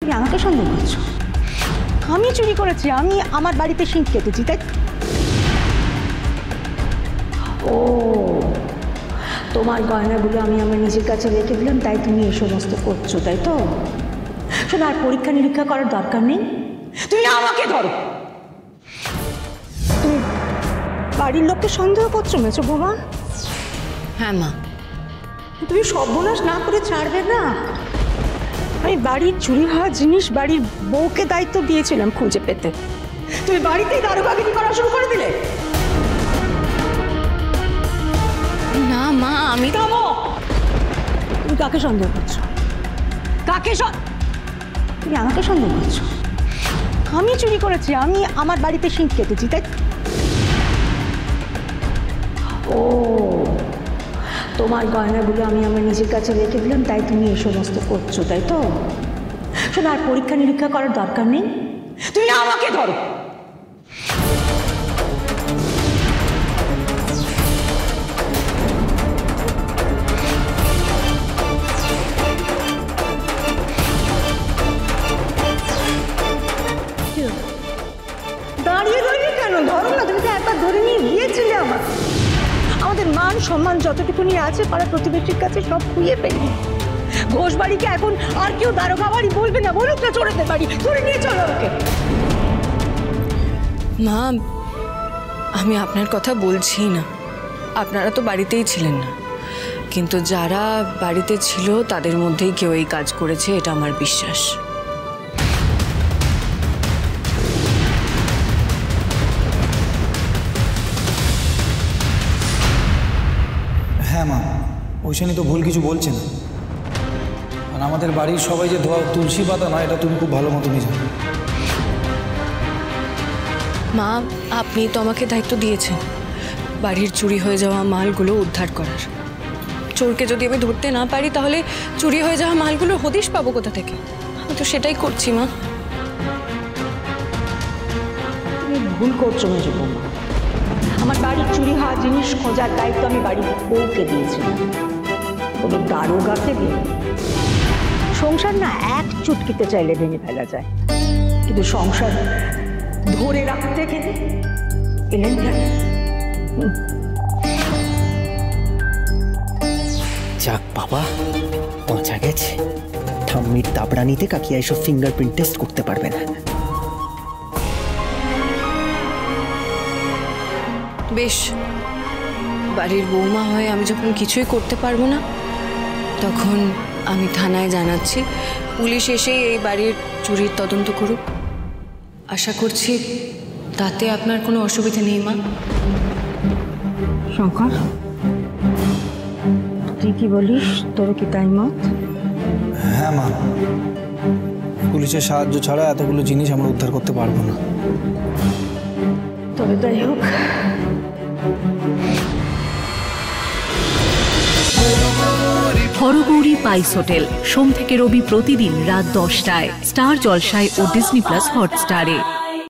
তুমি আমাকে সন্দেহ করছো? আমি চুরি করেছি, আমি আমার বাড়িতে শিং কেটেছি, তাই? ও, তোমার গয়নাগুলো আমি আমার নিজের কাছে রেখে দিলাম, তাই তুমি এই সমস্ত করছো, তাই তো? শোনো, আর পরীক্ষা নিরীক্ষা করার দরকার নেই, তুমি আমাকে ধরো। তুমি বাড়ির লোককে সন্দেহ করছো মেছো বৌমা? হ্যাঁ মা। তুমি সর্বনাশ না করে ছাড়বে না। আমি বাড়ির চুরি হওয়া জিনিস বাড়ির বউকে দায়িত্ব দিয়েছিলাম খুঁজে পেতে, তুমি বাড়িতেই দারোগাগিরি করা শুরু করে দিলে। না মা, আমি তুমি কাকে সন্দেহ করছো? কাকে? তুমি আমাকে সন্দেহ করছো? আমি চুরি করেছি, আমি আমার বাড়িতে শিং কেটেছি, তাই? ও, তোমার গয়নাগুলো আমি আমার নিজের কাছে রেখে দিলাম, তাই তুমি এই সমস্ত করছো, তাই তো? শোনো, আর পরীক্ষা নিরীক্ষা করার দরকার নেই, তুমি আমাকে ধরো। দাঁড়িয়ে রইলে কেন? ধরো না, তুমি তো একবার ধরে নিয়ে গিয়েছিলে। আমাদের মান সম্মান যতটুকুনি আছে পাড়া প্রতিবেশীর কাছে সব খুইয়ে ফেলি। ঘোষ বাড়িকে এখন আর কেউ দারোগা বাড়ি বলবে না, বলুক না চোরেদের বাড়ি। ধরে নিয়ে চলো ওকে। মা, আমি আপনার কথা বলছি না, আপনারা তো বাড়িতেই ছিলেন না, কিন্তু যারা বাড়িতে ছিল তাদের মধ্যেই কেউ এই কাজ করেছে, এটা আমার বিশ্বাস। হ্যাঁ মা, ওইখানে তো ভুল কিছু বলছে না। আর আমাদের বাড়ির সবাই যে ধোয়া তুলসী পাতা না, এটা তুমি খুব ভালো মতনই জানো। মা, আপনি তো আমাকে দায়িত্ব দিয়েছেন বাড়ির চুরি হয়ে যাওয়া মালগুলো উদ্ধার করার। চোরকে যদি আমি ধরতে না পারি তাহলে চুরি হয়ে যাওয়া মালগুলো হদিশ পাবো কোথা থেকে? আমি তো সেটাই করছি মা। তুমি ভুল করছো মেজো বৌমা। আমার বাড়ির চুরি হওয়া জিনিস খোঁজার দায়িত্ব আমি বাড়ির বউকে দিয়েছিলাম, কোনো দারোগাকে দিয়ে। সংসার না এক চুটকিতে চাইলে ভেঙে ফেলা যায়, কিন্তু সংসার ধরে রাখতে গেলে এলেন কেন? যাক বাবা, বাঁচা গেছে। ঠাম্মির দাবড়ানিতে কাকিয়া এসব ফিঙ্গারপ্রিন্ট টেস্ট করতে পারবে না। বেশ, বাড়ির বৌমা হয়ে আমি যখন কিছুই করতে পারবো না, তখন আমি থানায় জানাচ্ছি, পুলিশ এসেই এই বাড়ির চুরির তদন্ত করুক। আশা করছি তাতে আপনার কোনো অসুবিধা নেই মা। শঙ্কর, তুই কি বলিস? তোর কি তাই মত? হ্যাঁ মা, পুলিশের সাহায্য ছাড়া এতগুলো জিনিস আমরা উদ্ধার করতে পারবো না। তবে তাই হোক। হরগৌরী পাইস হোটেল, সোম থেকে রবি প্রতিদিন রাত 10টায় স্টার জলসায় ও ডিজনি প্লাস হটস্টারে।